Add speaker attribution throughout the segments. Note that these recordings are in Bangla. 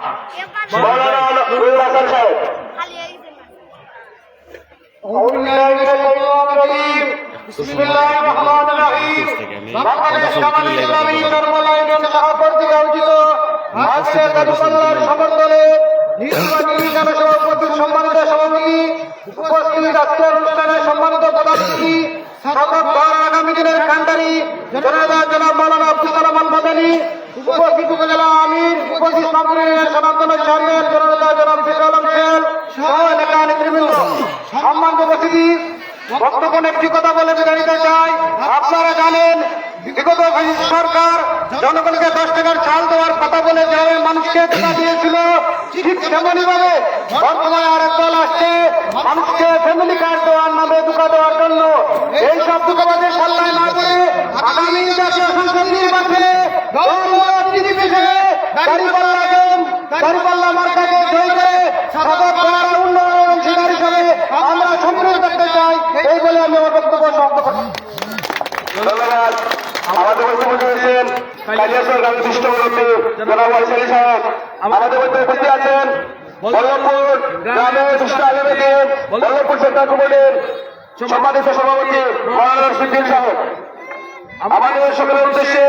Speaker 1: মৌলানা নুরুল হাসান সাহেব। أعوذ بالله من الشيطان الرجيم بسم الله الرحمن الرحيم বাংলাদেশ জামাত ইসলামী নরমাল আয়োজন সভাপতি আয়োজিত আজকের কার্যক্রমের সমর্থনে নির্বাচনী জনসভাপতির সম্মানিত সভাপতি উপস্থিত আজকের অনুষ্ঠানের সম্মানিত প্রধান অতিথি সাবেক আগামী দিনের কান্ডারি জনাব মাওলানা আব্দুল কালাম আল মাদানী, উপস্থিত উপজেলা আমির, উপস্থিত মামুনের সনাতনের চেয়ারম্যান জনাব ফিরোজ আলম শেখ সহ এলাকা নেতৃবৃন্দ, সম্মানিত উপস্থিতি, বক্তব্য একটি কথা বলে বিদায় নিতে চাই। আপনারা জানেন বিগত সরকার জনগণকে 10 টাকার চাল দেওয়ার কথা বলে যেভাবে মানুষকে টাকা দিয়েছিল, ঠিক তেমনি ভাবে বর্তমানে আরেক দল আসছে মানুষকে ফ্যামিলি কার্ড দেওয়ার নামে ধোঁকা দেওয়ার জন্য। এই সব ধোঁকাবাজের পাল্লায় না পড়ে আগামী জাতীয় সংসদ নির্বাচনে দাঁড়িপাল্লা মার্কাকে জয় করে উন্নয়ন অংশীদার হিসাবে আমরা সম্পূর্ণ করতে চাই। এই বলে আমি আমার বক্তব্য সমাপ্ত করছি। ধন্যবাদ। আমাদের মধ্যে উপস্থিত হয়েছেন কালিয়াচর গ্রামের বিশিষ্ট মুরব্বী জনাব ওয়াইসালী সাহেব। আমাদের মধ্যে উপস্থিত আছেন বল্লভপুর গ্রামের বিশিষ্ট আলেমেদিন, বল্লভপুর সেন্ট্রাল কমিটির সম্মানিত সভাপতি মৌলানা রশিদুদ্দিন সাহেব। আমাদের সকলের উদ্দেশ্যে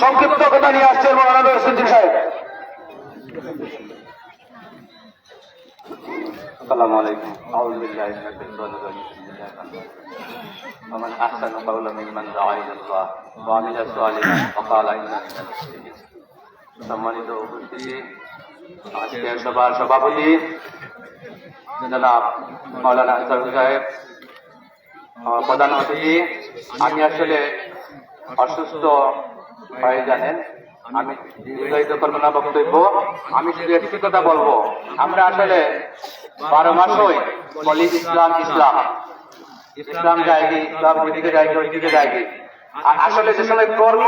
Speaker 1: সংক্ষিপ্ত কথা নিয়ে আসছেন মৌলানা রশিদুদ্দিন সাহেব।
Speaker 2: আসসালামু আলাইকুম। আউযু বিল্লাহি মিনাশ শাইতানির রাজিম। ওমান আহসানু কাওলাম মিম্মান দাআ ইলাল্লাহ ওয়া আমিলা সালিহান ওয়া ক্বালা ইন্নানি মিনাল মুসলিমিন। সম্মানিত উপস্থিতি, আজকের সভার সভাপতি জনাব মাওলানা আনসার সাহেব, প্রধান অতিথি, আমি আসলে অসুস্থ হয়ে জানেন, আমি দীর্ঘায়িত করবো না বক্তব্য। আমি শুধু একটি কথা বলবো, আমরা আসলে 12 মাসই বলি ইসলাম ইসলাম ইসলাম যায়গি, ইসলাম ওইদিকে যায়গি, ওইদিকে যায়গি। আর আসলে যে সময় কর্ম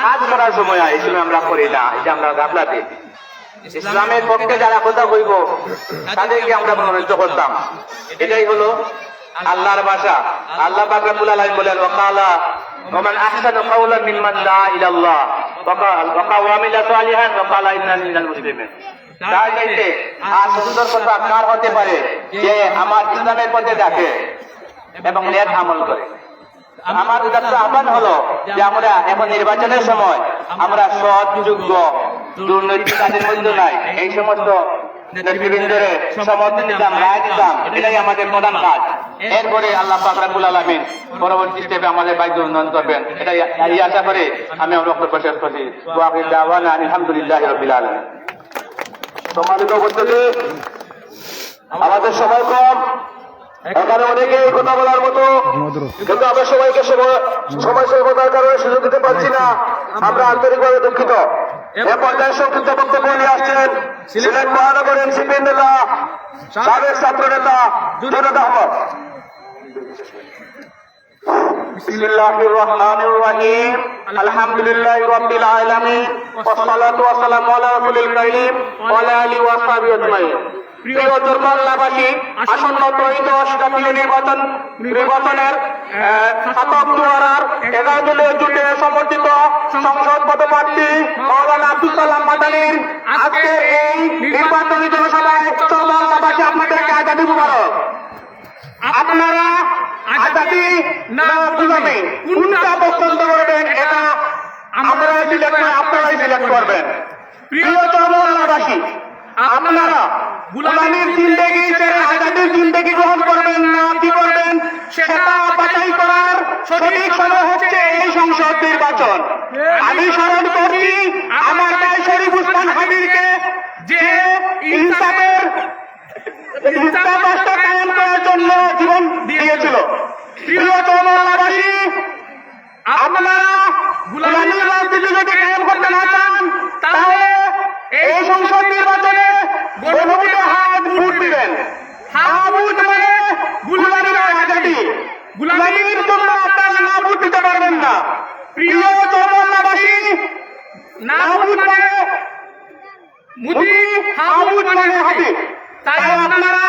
Speaker 2: কাজ করার সময় এই সময় আমরা করি না, এটা আমরা গাফলাতে। ইসলামের পক্ষে যারা কথা কইব তাদেরকে আমরা মনোনীত করতাম। এটাই হলো আল্লাহর ভাষা। আল্লাহ পাক রব্বুল আলামিন বলেন, ওয়াকালা ওমান আহসানু কাওলাম মিম্মান দাআ ইলাল্লাহ ওয়া আমিলা সালিহান ওয়া ক্বালা ইন্নানি মিনাল মুসলিমিন। তার চাইতে আর সুন্দর কথা কার হতে পারে যে আমার ইসলামের পথে ডাকে এবং নেক আমল করে। আমার উদাত্ত আহ্বান হলো যে আমরা এখন নির্বাচনের সময় আমরা সৎ, যোগ্য, দুর্নীতি তাদের মধ্যে নাই, এই সমস্ত নেতৃবৃন্দের সমর্থন দিতাম, রায় দিতাম। এটাই আমাদের প্রধান কাজ। এরপরে আল্লাহ পাক রব্বুল আলামিন পরবর্তী স্টেপে আমাদের ভাগ্য উন্নয়ন করবেন, এটাই আশা করে আমি আমার বক্তব্য শেষ করছি। ওয়া আখিরু দাওয়ানা আলহামদুলিল্লাহি রাব্বিল আলামিন।
Speaker 1: সম্মানিত উপস্থিতি, আমাদের সময় কম, এখানে অনেকে কথা বলার মতো, কিন্তু আমরা সবাইকে সময় স্বল্পতার কারণে সুযোগ দিতে পারছি না, আমরা আন্তরিকভাবে দুঃখিত। এ পর্যায়ে সংক্ষিপ্ত বক্তব্য নিয়ে আসছেন সিলেট মহানগর এনসিপি নেতা, সাবেক ছাত্র নেতা জুনায়েদ আহমদ। বিসমিল্লাহির রহমানির রহিম। আলহামদুলিল্লাহি রাব্বিল আলামিন ওয়াস সালাতু ওয়াস সালামু আলা রাসূলিল কারীম ওয়া আলা আলিহি ওয়া সাহবিহি আজমাইন। প্রিয় ধর্মাল্লাবাসী, আসন্ন ত্রয়োদশ জাতীয় নির্বাচনের ছাতক দুয়ারার 11 দলীয় জোটে সমর্থিত সংসদ পদপ্রার্থী মাওলানা আব্দুল কালাম মাদানীর আজকের এই নির্বাচনী জনসভায় ধর্মাল্লাবাসী আপনাদেরকে আজাদি মুবারক। আপনারা আজাদি না গুলামি কোনটা পছন্দ করবেন এটা আমরা সিলেক্ট করে আপনারাই সিলেক্ট করবেন। প্রিয় ধর্মাল্লাবাসী, আপনারা গুলামির জিন্দেগি ছেড়ে আজাদির জিন্দেগি গ্রহণ করবেন না কি করবেন সেটা বাছাই করার সঠিক সময় হচ্ছে এই সংসদ নির্বাচন। আমি স্মরণ করছি আমার ভাই শরীফ উসমান হাবিবকে, যে ইনসাফের রাষ্ট্র কায়েম করার জন্য জীবন দিয়েছিল। প্রিয় ধর্মাল্লাবাসী, আপনারা গুলামির রাজনীতি যদি কায়েম করতে না চান তাহলে এই সংসদ নির্বাচনে গণভোটে হাত ভোট দিবেন। হাত ভোট মানে গুলামির আজাদি। গুলামির জন্য আপনারা না ভোট দিতে পারবেন না। প্রিয় ধর্মাল্লাবাসী, না ভোট মানে মুদি, হা ভোট মানে হাতি। তাই আপনারা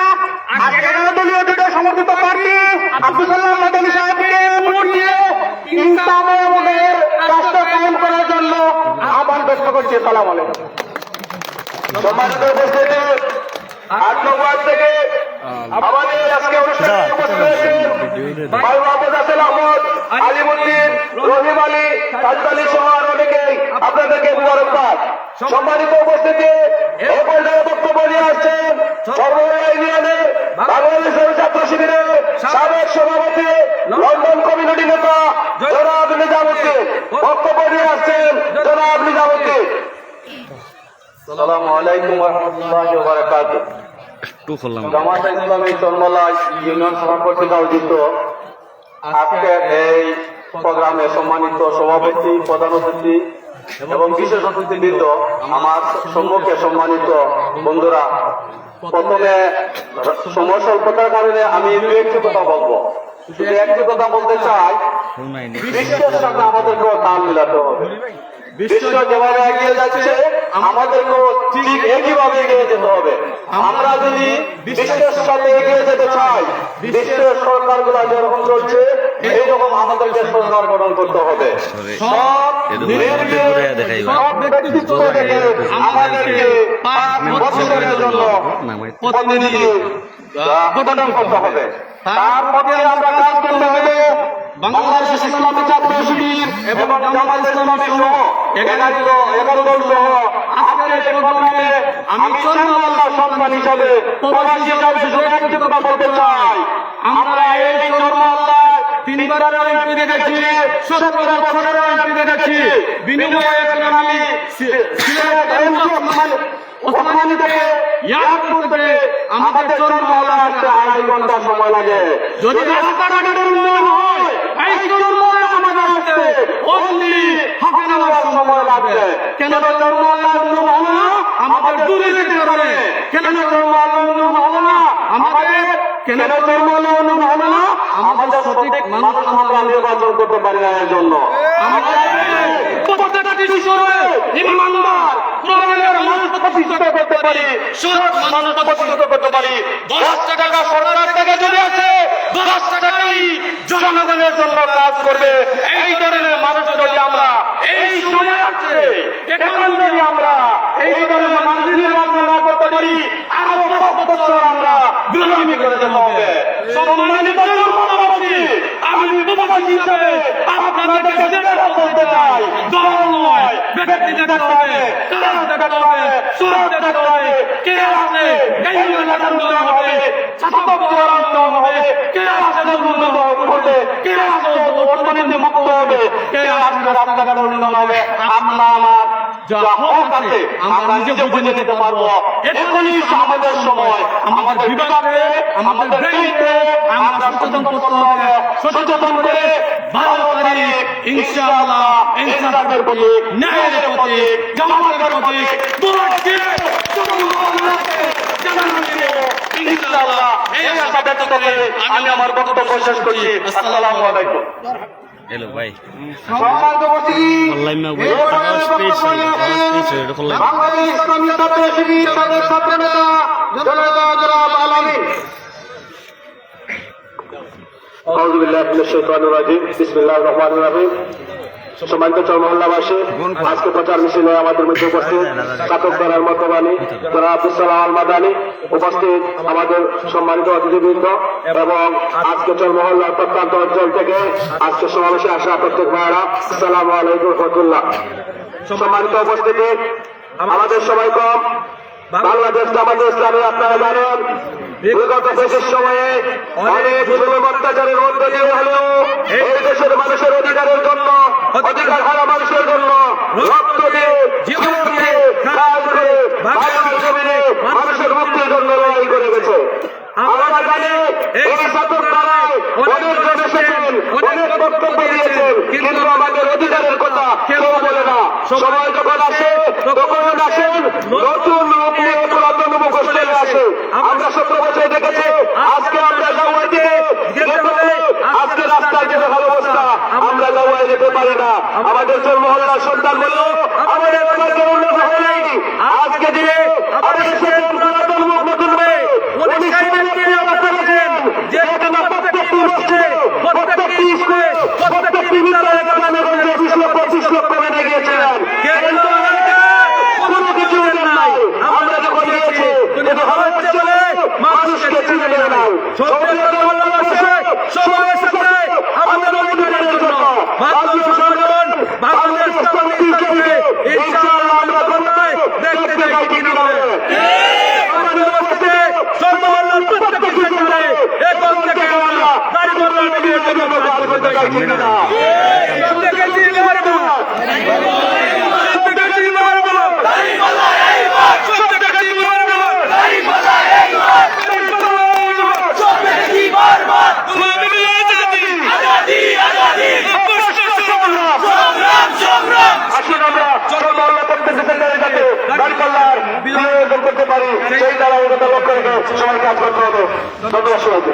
Speaker 1: 11 দলীয় জোটে সমর্থিত প্রার্থী আব্দুল কালাম মাদানী সাহেবকে ভোট দিয়ে ইনসাফের রাষ্ট্র কায়েম করার জন্য আহ্বান ব্যক্ত করছি। আসসালামু আলাইকুম। সম্মানিত উপস্থিতি 8 নং ওয়ার্ড থেকে আমাদের আজকে অনুষ্ঠানে উপস্থিত হয়েছেন ভাই মোহাম্মদ হাসান আহমদ, আলিমুদ্দিন, রহিম আলী, সাজ্জাদ আলী সহ আরো অনেকেই আপনাদেরকে মুবারকবাদ। সম্মানিত উপস্থিতি এই পর্যায়ে বক্তব্য নিয়ে আসছেন সর্বদলীয় ইউনিয়নে বাংলাদেশের ছাত্র শিবিরের সাবেক সভাপতি, লন্ডন কমিউনিটি নেতা জনাব নিজামুদ্দিন। বক্তব্য নিয়ে আসছেন জনাব নিজামুদ্দিন। আসসালামু আলাইকুম ওয়া রাহমাতুল্লাহি ওয়া বারাকাতুহু। জামাত ইসলামী চন্মলা ইউনিয়ন সভা কর্তৃক আয়োজিত আজকের এই প্রোগ্রামে সম্মানিত সভাপতি, প্রধান অতিথি এবং বিশেষ অতিথিবৃন্দ, আমার সম্মুখে সম্মানিত বন্ধুরা, প্রথমে সময় স্বল্পতার কারণে আমি দু একটি কথা বলবো। শুধু একটি কথা বলতে চাই, বিশ্বের সাথে আমাদেরকেও তাল মিলাতে হবে। বিশ্ব যেভাবে এগিয়ে যাচ্ছে আমাদেরকেও ঠিক একইভাবে এগিয়ে যেতে হবে। আমরা যদি বিশ্বের সাথে এগিয়ে যেতে চাই, বিশ্বের সরকারগুলো যেরকম চলছে এইরকম আমাদেরকে সরকার গঠন করতে হবে। সব ব্যক্তিত্ব থেকে আমাদেরকে 5 বছরের জন্য প্রতিনিধি গঠন করতে হবে। তার পক্ষে আমরা কাজ করতে হবে বাংলাদেশ ইসলামী ছাত্র শিবির এবং জামাত ইসলামী সহ 11 দল সহ আজকের এই প্রোগ্রামে আমি চন্মলা সন্তান হিসাবে, প্রবাসী হিসাবে শুধু একটি কথা বলতে চাই, আমরা এই চন্মলায় 3 বার এমপি দেখেছি, 17 বছরের এমপি দেখেছি। বিনিময়ে আমি ওসমানী থেকে ইয়াকুব থেকে আমাদের চন্মলা আসতে 2.5 ঘন্টা সময় লাগে। যদি রাস্তাঘাটের উন্নয়ন হয় এই চন্মলা আমাদের আসতে অনলি হাফ অ্যান আওয়ার সময় লাগবে। কেন চন্মলা উন্নয়ন হলো না? আমাদের দূরে যেতে হবে। কেন চন্মলা উন্নয়ন হলো না? আমাদের কেন চন্মলা উন্নয়ন হলো না? আমাদের সঠিক মানুষ আমরা নির্বাচন করতে পারি না। এর জন্য আমাদের প্রত্যেকটি বিষয়ে ইমানদার কোরআনের মানুষ প্রতিষ্ঠিত করতে পারি, সৎ মানুষ প্রতিষ্ঠিত করতে পারি। 10 টাকা সরকার থেকে যদি আসে 10 টাকাই জনগণের জন্য কাজ করবে। এই ধরনের মানুষ যদি আমরা এই সময় আছে এখন যদি আমরা এই ধরনের মানুষ নির্বাচন না করতে পারি, আরো 5 বছর আমরা বিলম্ব করে যেতে হবে। সম্মানিত জনগণবাসী, আমি প্রবাসী হিসেবে আপনাদেরকে যেটা বলতে চাই, দল নয় ব্যক্তি দেখতে হবে, কাজ দেখতে হবে, সুরত দেখতে হবে। কে আছে এই নির্বাচন হবে, ছাত্র আন্দোলন হবে, কে আছে আন্দোলন হবে, কে আছে অর্থনীতি মুক্ত হবে, কে আছে রাস্তাঘাট উন্নয়ন হবে। আমরা আমার যা হক আছে আমরা নিজে বুঝে নিতে পারবো। এখনই আমাদের সময়, আমাদের বিভাগে, আমাদের ব্রেইনে আমরা সচেতন করতে হবে। সচেতন করে 12 তারিখ ইনশাআল্লাহ ইনসাফের প্রতীক, ন্যায়ের প্রতীক, জামাতের প্রতীক ভোট দিয়ে ইনশাআল্লাহ এই আশা ব্যক্ত করে আমি আমার বক্তব্য শেষ করছি। আসসালামু আলাইকুম।
Speaker 3: হ্যালো ভাই
Speaker 1: সম্মানিত উপস্থিতি, বাংলাদেশ ইসলামী ছাত্র শিবির সাবেক ছাত্র নেতা জনাব আলামিন। আউযু বিল্লাহি মিনাশ শাইতানির রাজিম। বিসমিল্লাহির রহমানির রহিম। সম্মানিত চরমহল্লাবাসী, আজকে প্রচার মিছিলে আমাদের মধ্যে উপস্থিত চাতকপাড়ার মতবাণী জনাব আব্দুল সালাম আল মাদানী, উপস্থিত আমাদের সম্মানিত অতিথিবৃন্দ এবং আজকে চরমহল্লার প্রত্যন্ত অঞ্চল থেকে আজকে সমাবেশে আসা প্রত্যেক ভাইয়েরা, আসসালামু আলাইকুম ওয়া রাহমাতুল্লাহ। সম্মানিত উপস্থিতি, আমাদের সময় কম। বাংলাদেশ জামাত ইসলামী আপনারা জানেন বিগত দেশের সময়ে অনেক জুলুম অত্যাচারের মধ্য দিয়ে হলেও এই দেশের মানুষের অধিকারের জন্য, অধিকার হারা মানুষের জন্য রক্ত দিয়ে, জীবন দিয়ে, কাজ করে বাংলার জমিনে মানুষের মুক্তির জন্য লড়াই করে গেছে। আমরা জানি এই ছাত্র দ্বারায় অনেকজন এসেছেন, অনেক বক্তব্য দিয়েছেন, কিন্তু আমাদের অধিকারের কথা কেউ বলে না। সময় যখন আসে তখন আসেন নতুন লোক নিয়ে পুরাতন মুখোশে আসে। আমরা 17 বছর দেখেছি, আজকে আমরা গাওয়ায় দিয়ে যেতে পারি, আজকে রাস্তার যেতে ভালো অবস্থা, আমরা গাওয়ায় যেতে পারি না। আমাদের চরমহল্লার সন্তান বলল আমাদের কেউ উন্নত হয় নাই। আজকে দিয়ে আমাদের পুরাতন মুখ নতুন হয়ে প্রত্যেকটি স্কুলে, প্রত্যেকটি বিদ্যালয়ে 25 লক্ষ মেনে গিয়েছিলেন। কোনো কিছু নাই। আমরা
Speaker 3: সৌদিয়ার বাংলাদেশে সবার সাথে আমাদের অধিকারের জন্য বাংলাদেশ সংগঠন বাংলাদেশ কমিউনিস্টকে ইনশাআল্লাহ আমরা ক্ষমতায় দেখতে চাই কিনা বলে আমাদের উপস্থিতি সর্বমহল্লার প্রত্যেকটি সেক্টরে এখন থেকে আমরা দাঁড়িপাল্লার বিজয়ের জন্য কাজ করতে চাই কিনা প্রত্যেকটি মারবো প্রত্যেকটি মারবো দাঁড়িপাল্লা এইবার প্রত্যেকটি মারবো দাঁড়িপাল্লা এইবার প্রত্যেকটি মারবো তুমি আজাদি আজাদি আজাদি সংগ্রাম সংগ্রাম
Speaker 1: আসুন আমরা সর্বমহল্লা প্রত্যেকটি সেক্টরে যাতে দাঁড়িপাল্লার বিজয় অর্জন করতে পারি সেই ধারাবাহিকতা লক্ষ্য রেখে সবাই কাজ করতে হবে। ধন্যবাদ সবাইকে।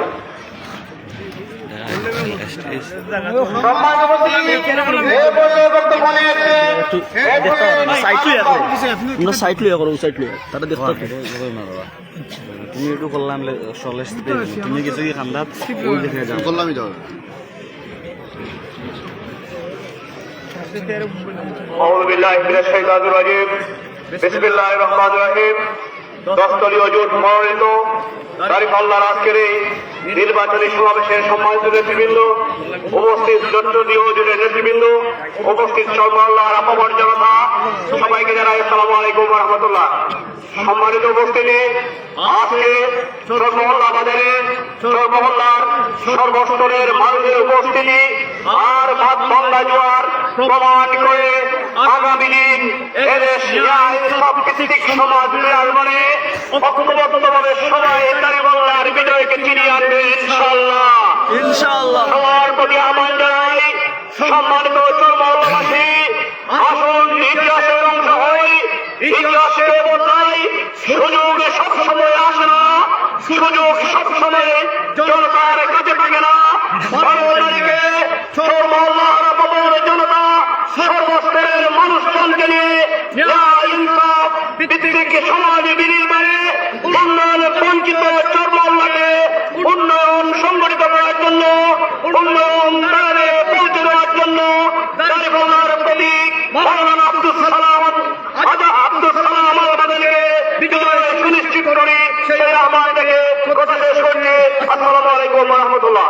Speaker 4: সাইড লইয়া করো সাইড লইয়া তারা দেখতে তুমি একটু করলাম চলে তুমি কিছু কি খান্দাত ওই দেখে যাও করলামই যাও
Speaker 1: أعوذ بالله من الشيطان الرجيم بسم الله الرحمن الرحيم দশদলীয় জোট মনোনীত দাঁড়িপাল্লার আজকের এই নির্বাচনী সমাবেশের সম্মানিত নেতৃবৃন্দ, উপস্থিত দলীয় জোটের নেতৃবৃন্দ, উপস্থিত সর্বমহল্লার আপামর জনতা, সবাইকে জানাই আসসালামু আলাইকুম ওয়া রাহমাতুল্লাহ। সম্মানিত উপস্থিতি, আজকে সর্বমহল্লা বাজারে সর্বমহল্লার সর্বস্তরের মানুষের উপস্থিতি আর ভাত বাংলা জোয়ার প্রমাণ করে আগামী দিন এদেশ সব ভিত্তিক সমাজ বিরাজ মানে ঐক্যবদ্ধভাবে সবাই দাঁড়িপাল্লার বিজয়কে চিনিয়ে আনবে ইনশাআল্লাহ
Speaker 4: ইনশাআল্লাহ।
Speaker 1: সবার প্রতি আহ্বান জানাই, সম্মানিত সর্বমহল্লাবাসী, আসুন ইতিহাসের অংশ হই, ইতিহাসের বদলাই। সুযোগ সবসময় আসে না, সুযোগ সবসময় জনতার কাছে থাকে না। 12 তারিখে সর্বমহল্লার আপামর জনতা সর্বস্তরের মানুষজনকে নিয়ে ইনসাফ ভিত্তিক সমাজ বিনির্মাণে উন্নয়ন বঞ্চিত চরমহল্লাকে উন্নয়ন সংগঠিত করার জন্য, উন্নয়ন দ্বারে পৌঁছে দেওয়ার জন্য দাঁড়িপাল্লার প্রতীক মাওলানা আব্দুস সালাম আল-বাদানীকে বিজয় সুনিশ্চিত করি সেই আহ্বান থেকে কথা শেষ করছি। আসসালামু আলাইকুম ওয়া রাহমাতুল্লাহ।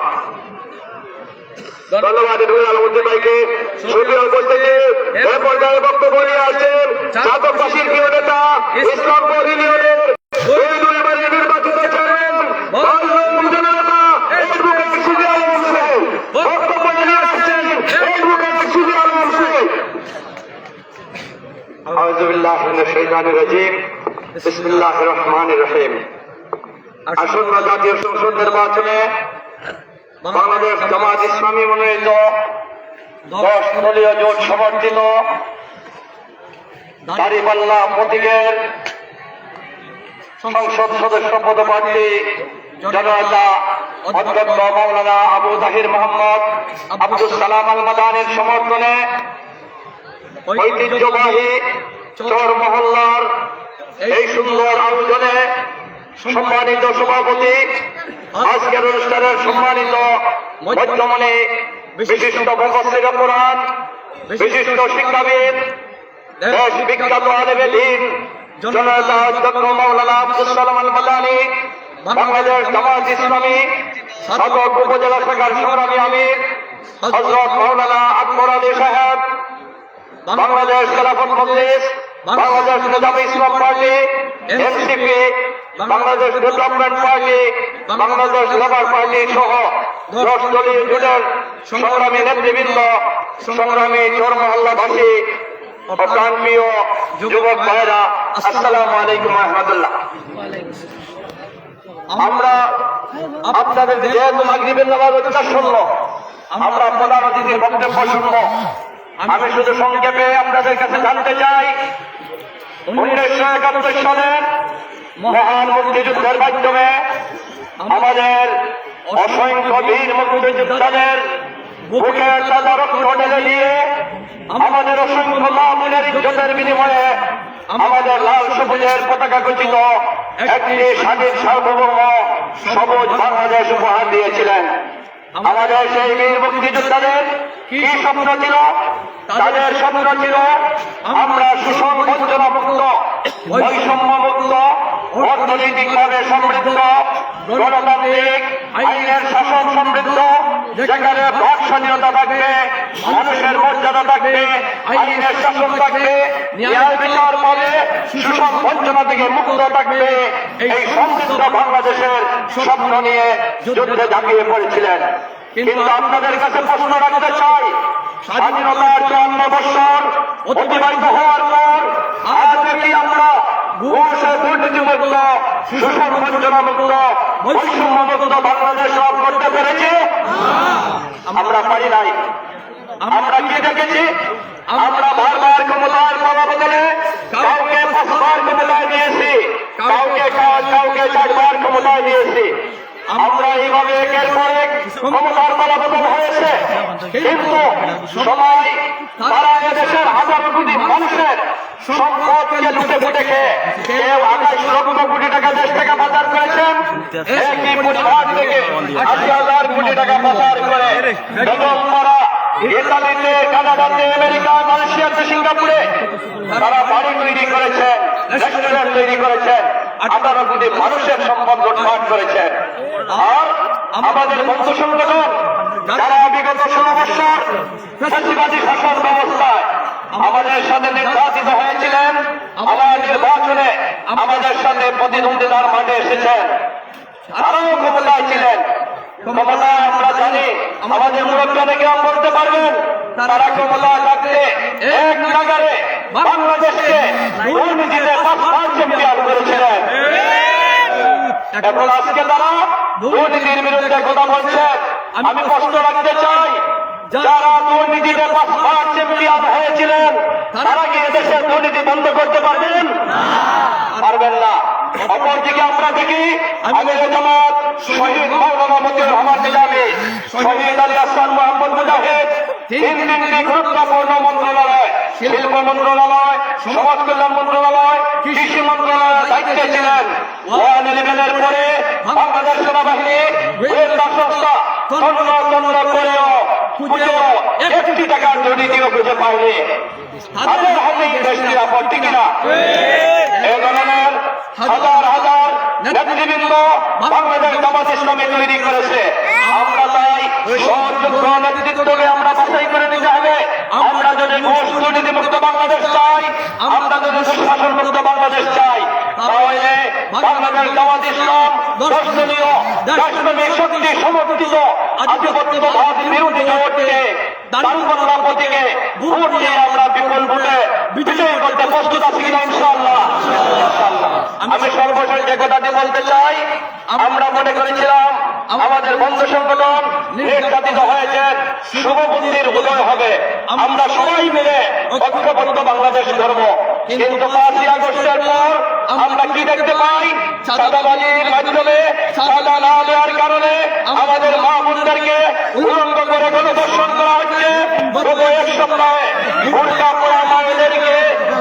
Speaker 1: ধন্যবাদ আলমুদ্দিন ভাইকে। সুপ্রিয় উপস্থিতি, এ পর্যায়ে বক্তব্য নিয়ে আসছেন চাতকবাসীর প্রিয় নেতা ইসলামপুর ইউনিয়নের দুই বারের নির্বাচিত চেয়ারম্যান বাংলাদেশ জনতা অ্যাডভোকেট সুজা আলম হোসেন। বক্তব্য নিয়ে আসছেন অ্যাডভোকেট সুজা আলম হোসেন। আউযু বিল্লাহি মিনাশ শাইতানির রাজীম। বিসমিল্লাহির রহমানির রহিম। আসন্ন জাতীয় সংসদ নির্বাচনে বাংলাদেশ জামাত ইসলামী মনোনীত 10 দলীয় জোট সমর্থিত দাঁড়িপাল্লা প্রতীকের সংসদ সদস্য পদপ্রার্থী জননেতা অধ্যক্ষ মাওলানা আবু তাহির মোহাম্মদ আব্দুস সালাম আল-মাদানীর সমর্থনে ঐতিহ্যবাহী চর মহল্লার এই সুন্দর আয়োজনে সম্মানিত সভাপতি, আজকের অনুষ্ঠানের সম্মানিত মধ্যমণি, বিশিষ্ট মুফাসসির কোরআন, বিশিষ্ট শিক্ষাবিদ, দেশ বিখ্যাত আলেমে দ্বীন জননেতা অধ্যক্ষ মাওলানা আব্দুস সালাম আল-মাদানী, বাংলাদেশ জামাত ইসলামী সাবেক উপজেলা শাখার সংগ্রামী আমির হযরত মাওলানা আকবর আলী সাহেব, Bangladesh Khelafat Majlis, Bangladesh Nizami Islam party, NCP, Bangladesh development party, Bangladesh labour party সহ 10 দলীয় জোটের সংগ্রামী নেতৃবৃন্দ, সংগ্রামী চরমহল্লাবাসী ও প্রাণপ্রিয় যুবক ভাইরা, আসসালামু আলাইকুম ওয়া রাহমাতুল্লাহ। আমরা আপনাদের যেহেতু মাগরিবের নামাজ আসন্ন, আমরা প্রধান অতিথির বক্তব্য শুনব। আমি শুধু সংক্ষেপে আপনাদের কাছে জানতে চাই, 1971 সালের মহান মুক্তিযুদ্ধের মাধ্যমে আমাদের অসংখ্য বীর মুক্তিযোদ্ধাদের বুকের তাজা রক্ত ঢেলে দিয়ে আমাদের অসংখ্য মা বোনের ইজ্জতের বিনিময়ে আমাদের লাল সবুজের পতাকা খচিত একটি স্বাধীন সার্বভৌম সবুজ বাংলাদেশ উপহার দিয়েছিলেন। আমাদের সেই বীর মুক্তিযোদ্ধাদের কি স্বপ্ন ছিল? তাদের স্বপ্ন ছিল আমরা শোষণ বঞ্চনা মুক্ত, বৈষম্য মুক্ত, অর্থনৈতিকভাবে সমৃদ্ধ, গণতান্ত্রিক আইনের শাসন সমৃদ্ধ, যেখানে ধর্ষণীয়তা থাকবে, মানুষের মর্যাদা থাকবে, আইনের শাসন থাকবে, ন্যায় বিচার পাবে, সুষম বঞ্চনা থেকে মুক্ত থাকবে, এই সমৃদ্ধ বাংলাদেশের স্বপ্ন নিয়ে যুদ্ধে ঝাঁপিয়ে পড়েছিলেন। কিন্তু আপনাদের কাছে প্রশ্ন রাখতে চাই, স্বাধীনতার 54 বছর অতিবাহিত হওয়ার পর আজ কি আমরা ঘুষে দুর্নীতিমুক্ত, সুষম বঞ্চনামুক্ত, বৈষম্যমুক্ত বাংলাদেশ লাভ করতে পেরেছি? আমরা পারি নাই। আমরা কি দেখেছি? আমরা বারবার ক্ষমতার পাওয়া বদলে কাউকে 5 বার ক্ষমতায় দিয়েছি, কাউকে 4 বার ক্ষমতায় দিয়েছি। আমরা এইভাবে একের পর এক ক্ষমতার পালা বদল হয়েছে, কিন্তু সময় তারা এদেশের হাজার কোটি মানুষের সম্পদকে লুটে ফুটে খেয়ে কেউ 28 লক্ষ কোটি টাকা দেশ থেকে পাচার করেছেন, একই পরিবার থেকে 80,000 কোটি টাকা পাচার করে বেগম পাড়া ইতালিতে, কানাডাতে, আমেরিকা, মালয়েশিয়াতে, সিঙ্গাপুরে তারা বাড়ি তৈরি করেছেন, রেস্টুরেন্ট তৈরি করেছেন, 18 কোটি মানুষের সম্পদ লুটপাট করেছেন। আর আমাদের বন্ধু সংগঠন যারা বিগত 16 বছর ফ্যাসিবাদী শাসন ব্যবস্থায় আমাদের সাথে নির্বাচিত হয়েছিলেন, আবার নির্বাচনে আমাদের সাথে প্রতিদ্বন্দ্বিতার মাঠে এসেছেন, তারাও ক্ষমতায় ছিলেন। ক্ষমতায় আমরা জানি, আমাদের মুরব্বী অনেকে বলতে পারবেন, তারা ক্ষমতায় থাকতে এক নাগারে বাংলাদেশকে দুর্নীতিতে 5 বার চ্যাম্পিয়ন করেছিলেন। এখন আজকে তারা দুর্নীতির বিরুদ্ধে কথা বলছেন। আমি প্রশ্ন রাখতে চাই, যারা দুর্নীতিতে 5 বার চ্যাম্পিয়ন হয়েছিলেন, তারা কি এদেশের দুর্নীতি বন্ধ করতে পারবেন? পারবেন না। অপরদিকে আমরা দেখি আমিরে জামাত শহীদ মাওলানা মতিউর রহমান নিজামী, শহীদ আলী আহসান মোহাম্মদ মুজাহিদ 3টি গুরুত্বপূর্ণ মন্ত্রণালয়, শিল্প মন্ত্রণালয়, সমাজ কল্যাণ মন্ত্রণালয়, কৃষি মন্ত্রণালয়ের দায়িত্বে ছিলেন। 111-এর পরে বাংলাদেশ সেনাবাহিনী গোয়েন্দা সংস্থা তন্ন করেও খুঁজেও 1 টাকার দুর্নীতিও খুঁজে পায়নি। তাদের হাতেই দেশ নিরাপদ, ঠিক না? এই ধরনের হাজার হাজার নেতৃবৃন্দ বাংলাদেশ জামাত ইসলামী তৈরি করেছে। আমরা তাই সহযোগ্য নেতৃত্বকে আমরা বাছাই করে নিতে হবে। আমরা যদি ঘুষ দুর্নীতি মুক্ত বাংলাদেশ চাই, আমরা যদি দুঃশাসন মুক্ত বাংলাদেশ চাই, তাহলে বাংলাদেশ জামাত ইসলাম দর্শনীয় রাষ্ট্রীয় শক্তি সমর্থিত আধিপত্যবাদ বিরোধী জোটকে দাঁড়িপাল্লা প্রতীকে ভোট দিয়ে আমরা বিপুল ভোটে বিজয় করতে প্রস্তুত আছি কিনা? ইনশাআল্লাহ। আমি সর্বশেষ যে কথাটি বলতে চাই, আমরা মনে করেছিলাম আমাদের বন্ধু সংগঠন নির্যাতিত হয়েছেন, শুভবুদ্ধির উদয় হবে, আমরা সবাই মিলে ঐক্যবদ্ধ বাংলাদেশ ধর্ম। কিন্তু 5ই আগস্টের পর আমরা কি দেখতে পাই? চাঁদাবাজির মাধ্যমে চাঁদা না দেওয়ার কারণে আমাদের মা বোনদেরকে উলঙ্গ করে গণধর্ষণ করা হচ্ছে। গত 1 সপ্তাহে বোরকা পরা মায়েদেরকে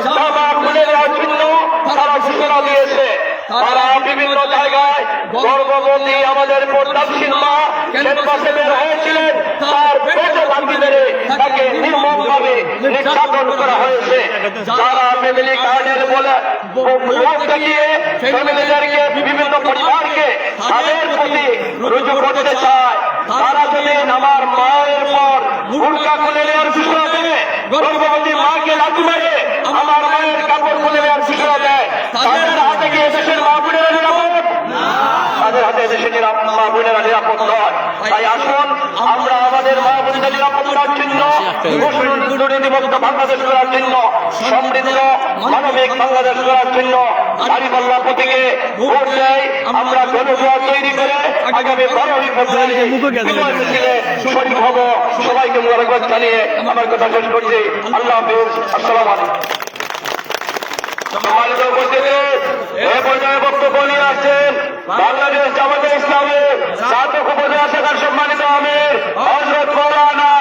Speaker 1: জামা খুলে দেওয়ার জন্য তারা ঘোষণা দিয়েছে। তারা বিভিন্ন জায়গায় গর্ভবতী আমাদের পর্দাশীল মা ক্যাম্পাসে বের হয়েছিলেন, তার পেটে লাথি মেরে তাকে নির্মমভাবে নির্যাতন করা হয়েছে। যারা ফ্যামিলি কার্ডের বলে লোক দেখিয়ে ফ্যামিলিদেরকে, বিভিন্ন পরিবারকে তাদের প্রতি রুজু করতে চায়, তারা যদি আমার মায়ের পর বোরকা খুলে নেওয়ার ঘোষণা দেয়, গর্ভবতী মাকে লাথি মেরে আমার মায়ের কাপড় খুলে নেওয়ার ঘোষণা দেয়, তাদের হাতে গিয়ে দেশের মা বোনেরা নিরাপদ? তাদের হাতে দেশের মা বোনেরা নিরাপদ নয়। তাই আসুন আমরা আমাদের মা বোনদের নিরাপদ করার জন্য, দুর্নীতিমুক্ত বাংলাদেশ করার জন্য, সমৃদ্ধ মানবিক বাংলাদেশ করার জন্য দাঁড়িপাল্লা প্রতীকে ভোট দেয়। আমরা গণজোয়ার তৈরি করে আগামী 12ই ফেব্রুয়ারি বিজয় মিছিলে শরীক হব। সবাইকে মোবারকবাদ জানিয়ে আমার কথা শেষ করছি। আল্লাহ হাফেজ। আসসালামু আলাইকুম। সম্মানিত উপস্থিতি, এ পর্যায়ে বক্তব্য নিয়ে আসছেন বাংলাদেশ জামাতে ইসলামের সাবেক উপজেলা শাখার সম্মানিত আমির হযরত মাওলানা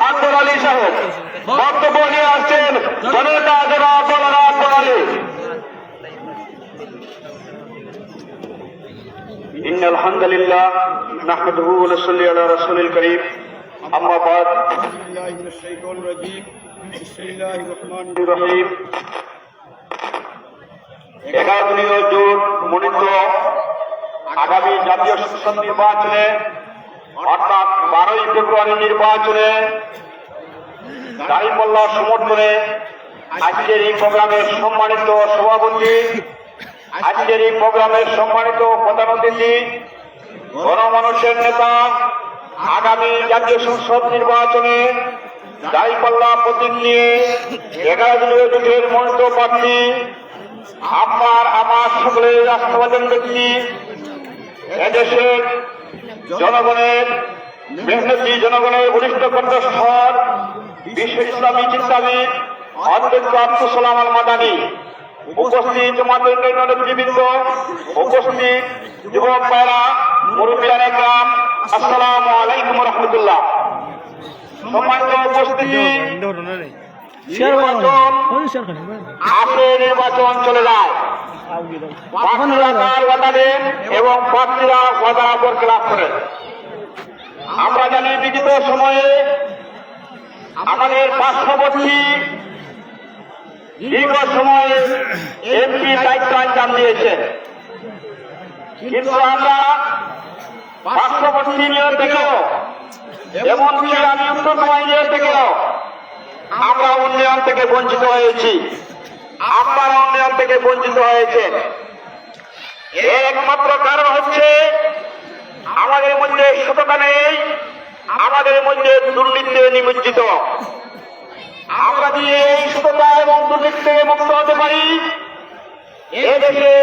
Speaker 1: আকবর আলী সাহেব। বক্তব্য নিয়ে আসছেন জনতা জনাব মাওলানা আকবর আলী। إن الحمد لله نحمده ونصلي على رسول الكريم أما بعد
Speaker 5: بسم الله من الشيطان الرجيم بسم الله الرحمن الرحيم
Speaker 1: الرحيم একাত্মীয় জোট মনোনীত
Speaker 5: আগামী জাতীয় সংসদ নির্বাচনে অর্থাৎ 12ই ফেব্রুয়ারি নির্বাচনে দাঁড়িপাল্লার সমর্থনে আজকের এই প্রোগ্রামের সম্মানিত সভাপতি, আজকের এই প্রোগ্রামের সম্মানিত প্রধান অতিথি, গণমানুষের নেতা, আগামী জাতীয় সংসদ নির্বাচনে দাঁড়িপাল্লা প্রতীক নিয়ে 11 দলীয় জোটের মনোনীত প্রার্থী, আপনার আমার সকলের রাষ্ট্রবাদী ব্যক্তি, এদেশের জনগণের মেহনতি জনগণের ঘনিষ্ঠ কণ্ঠস্বর, বিশ্ব ইসলামী চিন্তাবিদ অধ্যক্ষ আব্দুল সালাম আল মাদানী, উপস্থিত জামাতের নেতৃবৃন্দ, উপস্থিত যুবক ভাইরা, মুরব্বিয়ানে গ্রাম, আসসালামু আলাইকুম রহমতুল্লাহ। সম্মানিত উপস্থিতি, নির্বাচন চলে যায়, প্রার্থীরা তার ওয়াদা দেন এবং প্রার্থীরা ওয়াদার উপর খেলাপ করেন। আমরা জানি বিগত সময়ে আমাদের পার্শ্ববর্তী দীর্ঘ সময়ে এমপি দায়িত্ব আঞ্জাম দিয়েছেন, কিন্তু আমরা পার্শ্ববর্তী নিয়োগ থেকেও এমনকি আমি উত্তর নিয়োগ থেকেও আমরা উন্নয়ন থেকে বঞ্চিত হয়েছি, আপনারা উন্নয়ন থেকে বঞ্চিত হয়েছেন। এর একমাত্র কারণ হচ্ছে আমাদের মধ্যে সততা নেই, আমাদের মধ্যে দুর্নীতিতে নিমজ্জিত। আমরা যদি এই সততা এবং দুর্নীতি থেকে মুক্ত হতে পারি, এদেশে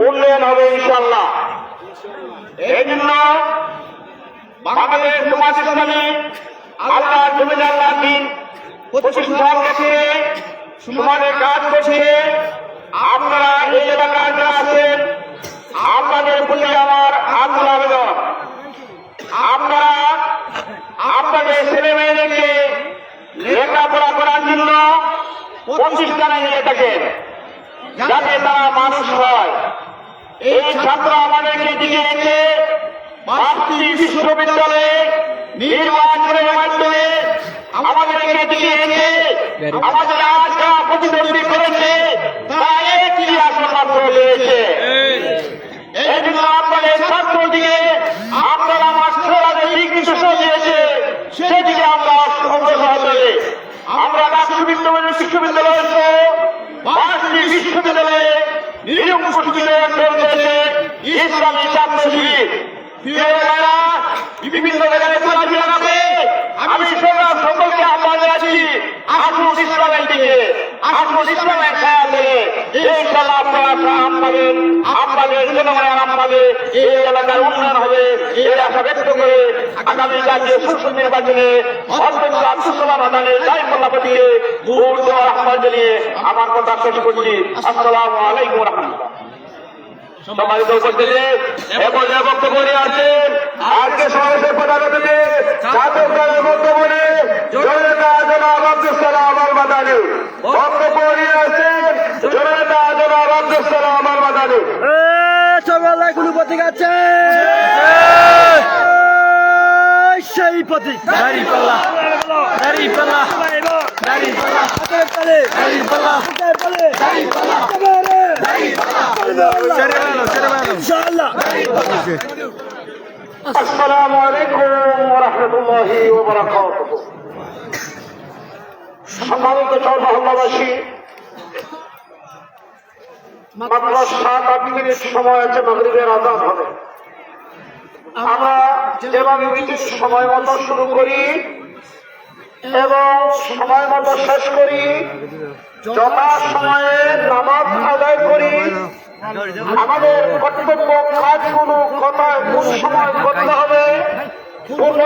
Speaker 5: উন্নয়ন হবে ইনশাআল্লাহ। এই জন্য বাংলাদেশ জামাত ইসলামী আল্লাহ জমিন আল্লাহ দিন প্রতিষ্ঠার লক্ষ্যে সমানে কাজ করছে। আপনারা এই এলাকায় যারা আছেন, আপনাদের প্রতি আমার আকুল আবেদন, আপনারা আপনাদের ছেলে মেয়েদেরকে লেখাপড়া করার জন্য প্রতিষ্ঠানে নিয়ে থাকেন, যাতে তারা মানুষ হয়। এই ছাত্র আমাদেরকে দিয়ে রেখে 5টি বিশ্ববিদ্যালয়ে নির্বাচনের মাধ্যমে আমাদেরকে দিয়ে রেখে আমাদের আশা প্রতিদ্বন্দ্বী করেছে, তারা একটি আসন মাত্র পেয়েছে। এই জন্য আপনাদের ছাত্র দিয়ে আপনারা আমার ছেলেরা দিক নির্দেশনা দিয়েছে, সেদিকে আমরা অগ্রসর হতে। আমরা ঢাকা বিশ্ববিদ্যালয় সহ 5টি বিশ্ববিদ্যালয়ে নিয়োগ প্রস্তুতি করেছে ইসলামী ছাত্র শিবির। বিভিন্ন জায়গায় তৈরি লাগাবে, আমি সকলকে আহ্বান জানাচ্ছি, আসুন ইসলামের দিকে, আসুন ইসলামের খেয়াল দিকে। ইনশাআল্লাহ আপনারা আরাম পাবেন, আপনাদের জনগণের আরাম পাবে, এই এলাকার উন্নয়ন হবে, এই আশা ব্যক্ত করে আগামী জাতীয় সংসদ নির্বাচনে অধ্যক্ষ আব্দুল সালাম আদানের দায়িত্বপালন প্রতিকে ভোট দেওয়ার আহ্বান জানিয়ে আমার কথা শেষ করছি। আসসালামু আলাইকুম রহমতুল্লাহ। সম্মানিত উপস্থিতি, এ পর্যায়ে বক্তব্য নিয়ে আসছেন আজকে সমাবেশের প্রধান অতিথি ছাত্র দলের বক্তব্য নিয়ে জননেতা জনাব আব্দুল সালাম আল মাদানী বক্তব্য নিয়ে আসছেন জননেতা জনাব আব্দুল সালাম আল মাদানী।
Speaker 4: সবাই কোনো প্রতীক আছে? সেই প্রতীক দাঁড়িপাল্লা, দাঁড়িপাল্লা, দাঁড়িপাল্লা, দাঁড়িপাল্লা,
Speaker 1: আসসালামু আলাইকুম ওয়া রাহমাতুল্লাহি ওয়া বারাকাতুহু। সম্মানিত মহল্লাবাসী, মাত্র 7-8 মিনিট সময় আছে মাগরিবের আযান হবে। আমরা যেভাবে মিটিং সময় মতো শুরু করি এবং সময় মতো শেষ করি, যথা সময়ে নামাজ আদায় করি, আমাদের কর্তব্য কাজগুলো কোথায় কোন সময় করতে হবে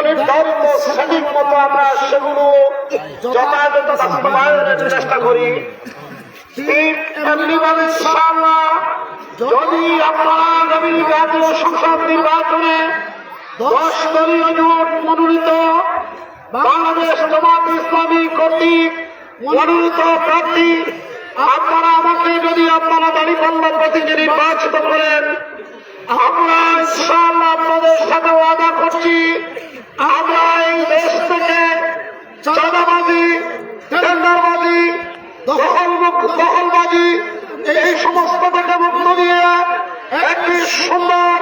Speaker 1: নির্ধারিত সেটিং মতো আমরা সেগুলো যথাযথ বাস্তবায়নের চেষ্টা করি। ঠিক এমনিভাবে ইনশাআল্লাহ যদি আপনারা আগামী জাতীয় সংসদ নির্বাচনে 10 দলীয় জোট মনোনীত বাংলাদেশ জামাত ইসলামী কর্তৃক মনোনীত প্রার্থী আপনারা আমাকে যদি আপনারা দাঁড়িপাল্লা প্রতীকে নির্বাচিত করেন, আমরা ইনশাআল্লাহ আপনাদের সাথে ওয়াদা করছি, আমরা এই দেশ থেকে চাঁদাবাজি, টেন্ডারবাজি, দখলবাজি এই সমস্ত থেকে মুক্ত দিয়ে একটি সুন্দর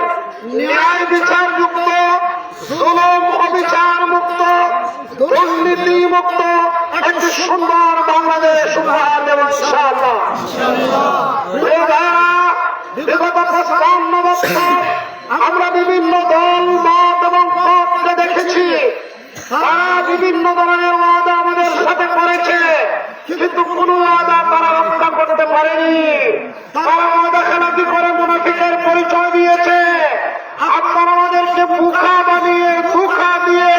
Speaker 1: দুর্নীতি মুক্ত একটি সুন্দর বাংলাদেশ উপহার দেব ইনশাআল্লাহ। বিগত ৫৫ বছর আমরা বিভিন্ন দল মত এবং পথকে দেখেছি, তারা বিভিন্ন ধরনের ওয়াদা আমাদের সাথে করেছে, কিন্তু কোন ওয়াদা তারা রক্ষা করতে পারেনি। তারা ওয়াদা খেলাপি করে মুনাফিকের পরিচয় দিয়েছে। আপনারা আমাদেরকে বোকা বানিয়ে ধোঁকা দিয়ে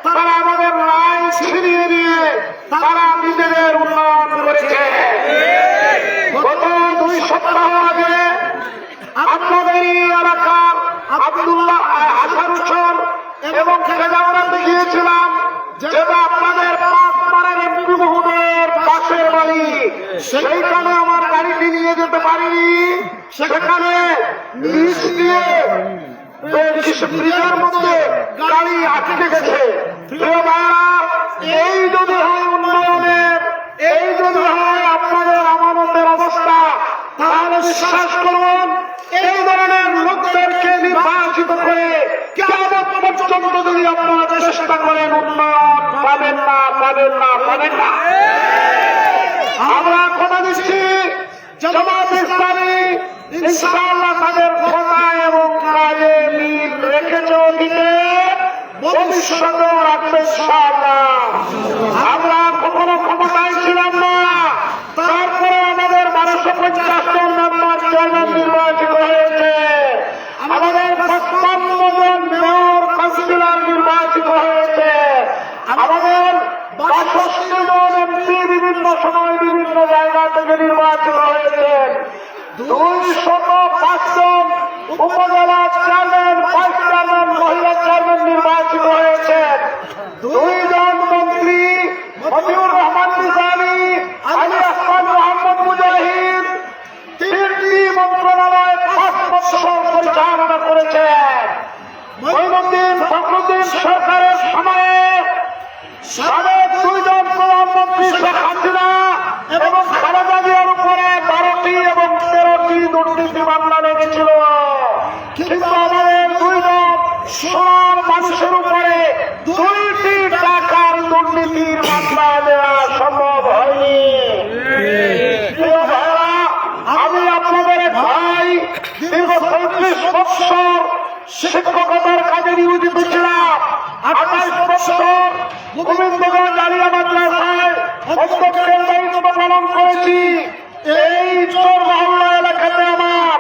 Speaker 1: তারা আমাদের রায় ছিনিয়ে নিয়ে তারা নিজেদের উন্নয়ন করেছে। গত 2 সপ্তাহ আগে আপনাদের এই এলাকার আব্দুল্লাহ হাসানুচর এবং খেজাওড়াতে গিয়েছিলাম, যেটা আপনাদের পাঁচমারের এমপি মহোদয়ের পাশের বাড়ি। সেইখানে আমার গাড়িটি নিয়ে যেতে পারিনি, সেখানে নিচ দিয়ে ব্রিজের মধ্যে গাড়ি আটকে গেছে। প্রিয় ভাইরা, এই যদি হয় উন্নয়নের, এই যদি হয় আপনাদের আমানতের অবস্থা, তাহলে বিশ্বাস করুন এই ধরনের লোকদেরকে নির্বাচিত করে কিয়ামত পর্যন্ত যদি আপনারা চেষ্টা করেন উন্নয়ন পাবেন না, পাবেন না, পাবেন না। আমরা কথা দিচ্ছি জামাত ইসলামী ইনশাআল্লাহ তাদের কথা এবং কাজে মিল রেখেছে, অতীতে ভবিষ্যতেও রাখবে ইনশাআল্লাহ। আমরা কখনো ক্ষমতায় ছিলাম না, তারপরে আমাদের 1250 জন মেম্বার চেয়ারম্যান নির্বাচিত হয়েছে, আমাদের 55 জন মেয়র কাউন্সিলর নির্বাচিত হয়েছে, আমাদের 62 জন এমপি বিভিন্ন সময় বিভিন্ন জায়গা থেকে নির্বাচিত হয়েছে, 205 জন উপজেলা চেয়ারম্যান, ভাইস চেয়ারম্যান, মহিলা চেয়ারম্যান নির্বাচিত হয়েছে, 2 জন মন্ত্রী মতিউর রহমান নিজামী, আলী আসমান মোহাম্মদ মুজাহিদ 3টি মন্ত্রণালয় 5 বছর পরিচালনা করেছেন। মঈনুদ্দিন ফখরুদ্দিন সরকারের সময়ে সাবেক 2 জন প্রধানমন্ত্রী শেখ হাসিনা এবং খালেদা জিয়ার উপরে 12টি এবং 13টি দুর্নীতি মামলা লেগেছিল, কিন্তু আমাদের 2 জন সোনার মানুষের উপরে 2টি টাকার দুর্নীতির মামলা দেওয়া সম্ভব হয়নি। প্রিয় ভাইরা, আমি আপনাদের ভাই দীর্ঘ 35 বছর শিক্ষকতার কাজে নিয়োজিত ছিলাম, 28 বছর গোবিন্দগঞ্জ আলিয়া মাদ্রাসায় অধ্যক্ষের দায়িত্ব পালন করেছি। এই চোর মহল্লা এলাকাতে আমার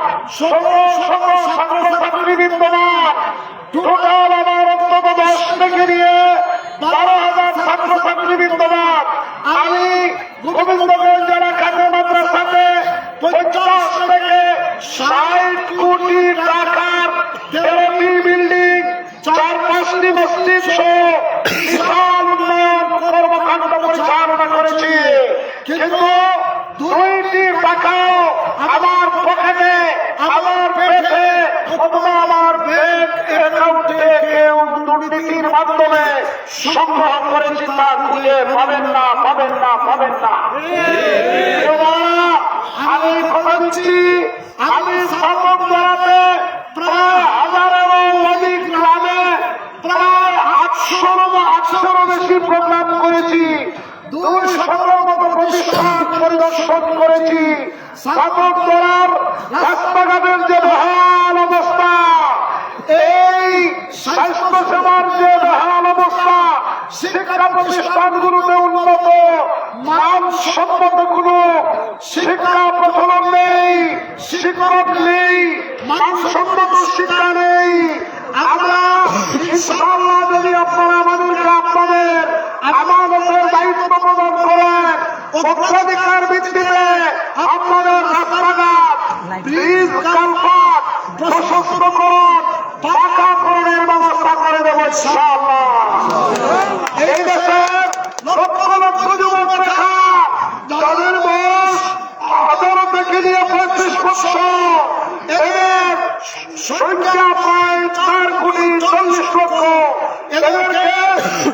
Speaker 1: ছাত্রছাত্রী বিদ্যমান, টোটাল আমার অন্তত 10 থেকে নিয়ে 12,000 ছাত্রছাত্রী বিদ্যমান। আমি গোবিন্দগঞ্জ এলাকাতে মাদ্রাসাতে 50 থেকে 60 কোটি টাকার 13টি বিল্ডিং, 4-5টি মসজিদ সহ বিশাল উন্নয়ন কর্মকাণ্ড পরিচালনা করেছি, কিন্তু 2টি টাকাও আমার পকেটে, আমার পেটে অথবা আমার ব্যাংক অ্যাকাউন্টে কেউ দুর্নীতির মাধ্যমে সংগ্রহ করেছি তা খুঁজে পাবেন না, পাবেন না, পাবেন না। আমি কথা দিচ্ছি, আমি স্থাপন করাতে প্রায় 1000-এরও অধিক গ্রামে প্রায় 800-এরও বেশি প্রোগ্রাম করেছি, 200-এর মতো প্রতিষ্ঠান পরিদর্শন করেছি। স্থাপন করার রাস্তাঘাটের যে বেহাল অবস্থা, এই স্বাস্থ্য সেবার যে বেহাল অবস্থা, শিক্ষা প্রতিষ্ঠানগুলোতে উন্নত মানসম্মত কোনো শিক্ষা প্রচলন নেই, শিক্ষক নেই, মানসম্মত শিক্ষা নেই। আমরা ইনশাআল্লাহ যদি আপনারা আমাদেরকে আপনাদের আমানতের দায়িত্ব প্রদান করেন, অগ্রাধিকার ভিত্তিতে আপনাদের রাস্তাঘাট, ব্রিজ, কালভার্ট প্রশস্তকরণ, পাকাকরণের ব্যবস্থা করে দেব ইনশাআল্লাহ। এই দেশের লক্ষ লক্ষ যুবক বেকার, যাদের বয়স 18 থেকে নিয়ে 35 বছর, এদের সংখ্যা প্রায় 4,40,00,000 লক্ষ। এদেরকে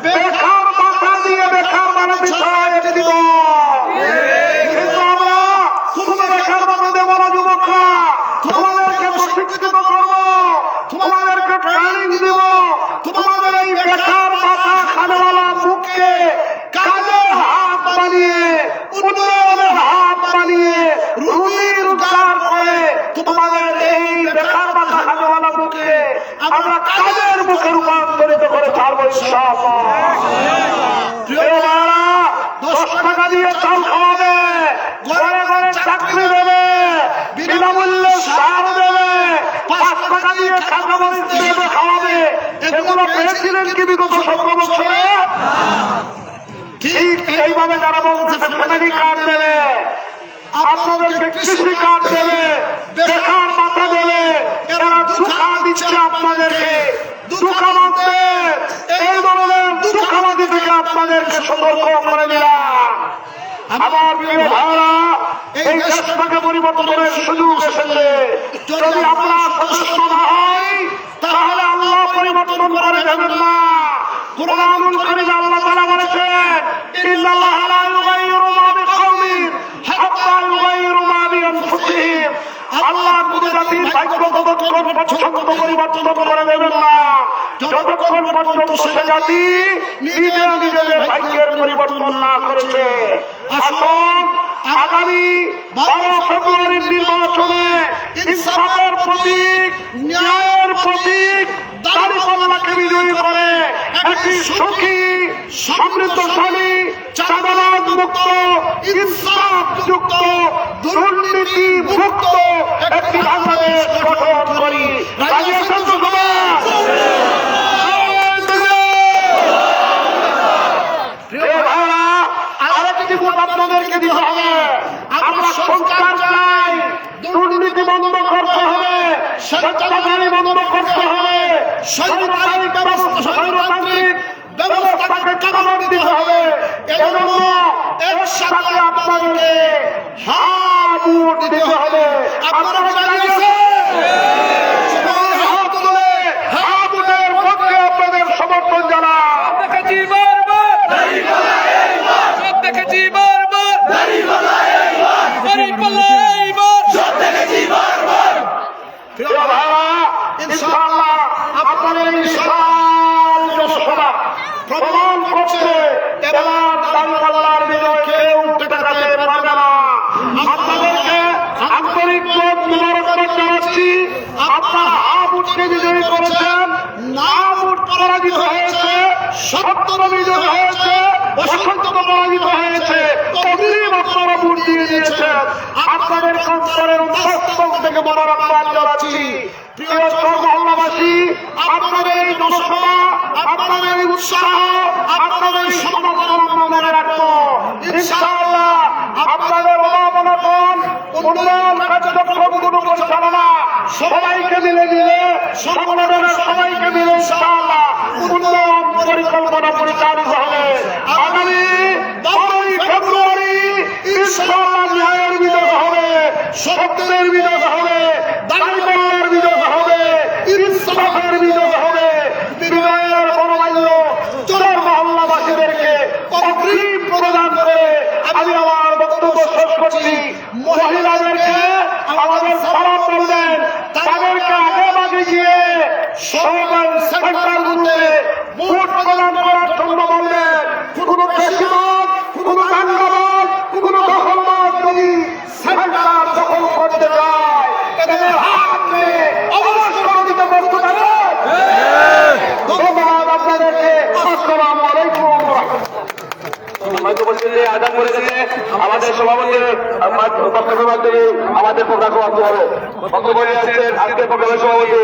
Speaker 1: বেকার ভাতা দিয়ে বেকার বানাতে চায় একটি দল, কিন্তু আমরা শুধু বেকার ভাতা দেব না যুবকরা, তোমাদেরকে প্রশিক্ষিত করবো, তোমাদেরকে ট্রেনিং দিব, তোমাদের এই বেকার ভাতা খানেওয়ালা মুখে
Speaker 5: বেকার মাথা খানেওয়ালা মুখে আমরা কাজের মুখে রূপান্তরিত করে ছাড়বো ইনশাআল্লাহ। প্রিয় ভাইরা, 10 টাকা দিয়ে চাল খাওয়াবে, ঘরে ঘরে চাকরি দেবে, বিনামূল্যে সার দেবে, 5 টাকা দিয়ে কাঁচামরিচ দেবে খাওয়াবে, এগুলো পেয়েছিলেন কি বিগত 17 বছরে? ঠিক এইভাবে যারা বলছে ফ্যামিলি কার্ড দেবে, আপনাদেরকে কৃষি কার্ড দেবে, বেকার ভাতা দেবে, এরা ধোঁকা দিচ্ছে আপনাদেরকে। ধোঁকা মারতে, এই ধরনের ধোঁকাবাজি থেকে আপনাদেরকে সতর্ক করে দিলাম। আমার প্রিয় ভাইরা, এই দেশটাকে পরিবর্তনের সুযোগ এসেছে। যদি আমরা সচেষ্ট না হই তাহলে আল্লাহ পরিবর্তন করে দেবেন না। কুরআনুল কারীমে আল্লাহ তাআলা বলেছেন, ইন্নাল্লাহা লা ইউগাইয়িরু মা বিকওমিন হাত্তা ইউগাইয়িরু মা বিআনফুসিহিম। আল্লাহ কুদরতির ভাগ্য ততক্ষণ পর্যন্ত পরিবর্তন করে দেবেন না যতক্ষণ পর্যন্ত সে জাতি নিজেদের ভাগ্যের পরিবর্তন না করেছে। আসুন আগামী 12 ফেব্রুয়ারির নির্বাচনে ইনসাফের প্রতীক, ন্যায়ের প্রতীক দাঁড়িপাল্লাকে বিজয়ী করে একটি সুখী, সমৃদ্ধশালী, চাঁদাবাজ মুক্ত, ইনসাফ যুক্ত, দুর্নীতি মুক্ত একটি বাংলাদেশ গঠন করি। রাজি আছেন তো সবাই? প্রিয় ভাইরা, আরেকটি ভোট আপনাদেরকে দিতে হবে। আমরা সংস্কার চাই, দুর্নীতি বন্ধ করতে হবে, স্বেচ্ছাচারী বন্ধ করতে হবে, স্বৈরতান্ত্রিক ব্যবস্থাকে কাঠামো দিতে হবে। এজন্য এর সাথে আপনাদেরকে হ্যাঁ ভোট দিতে হবে। আপনারা জানেন হাত তুলে হ্যাঁ ভোটের পক্ষে আপনাদের সমর্থন জানান।
Speaker 3: দেখেছি বারবার, সব দেখেছি বারবার, দাঁড়িপাল্লা এইবার,
Speaker 5: প্রিয় ভাইরা, ইনশাআল্লাহ আপনাদের এই বিশাল জনসভা প্রমাণ করছে এবার দাঁড়িপাল্লার বিজয় কেউ ঠেকাতে পারবে না। আপনাদেরকে আন্তরিক মোবারকবাদ জানাচ্ছি। আপনারা হ্যাঁ ভোটকে বিজয়ী করেছেন, না ভোট পরাজিত হয়েছে, সত্য বিজয় হয়েছে, অসত্য পরাজিত হয়েছে, অগ্রিম আপনারা ভোট দিয়ে দিয়েছেন। আপনাদের অন্তরের অন্তঃস্থল থেকে মোবারকবাদ জানাচ্ছি। প্রিয় মহল্লাবাসী, আপনাদের এই জনসভা, আপনাদের এই উৎসাহ, আপনাদের এই সমাগম আমরা মনে রাখবো। ইনশাআল্লাহ আপনাদের অবদান, উন্নয়ন কার্যক্রমগুলো পরিচালনা সবাইকে মিলে সংগঠনের সবাইকে মিলে ইনশাআল্লাহ উন্নয়ন পরিকল্পনা পরিচালিত হবে। আগামী 12 ফেব্রুয়ারি ইনশাআল্লাহ ন্যায়ের বিজয় হবে, সত্যের বিজয় হবে, দাঁড়িপাল্লার বিজয় হবে, ইনসাফের বিজয় হবে। বিজয়ের বড়মাল্য চোর মহল্লাবাসীদেরকে অগ্রিম প্রদান করে আমি আমার বক্তব্য শেষ করছি। মহিলাদেরকে আমাদের সারা বলবেন, তাদেরকে আগে বাগে গিয়ে সবাই সেন্টারগুলোতে ভোট প্রদান করার জন্য বলবেন। কোনো বেশিবাদ, কোনো দাঙ্গাবাদ, কোনো দখলবাদ যদি সেন্টার দখল করতে যায় এদের হাত নিয়ে অবসর দিতে বলতে পারে। ধন্যবাদ আপনাদেরকে। আসসালামু আলাইকুম।
Speaker 2: আদান করে দিলে আমাদের সভাপতির বক্তব্যের মাধ্যমে আমাদের প্রোগ্রাম বক্তব্য নিয়ে আসছেন আজকের প্রোগ্রামের সভাপতি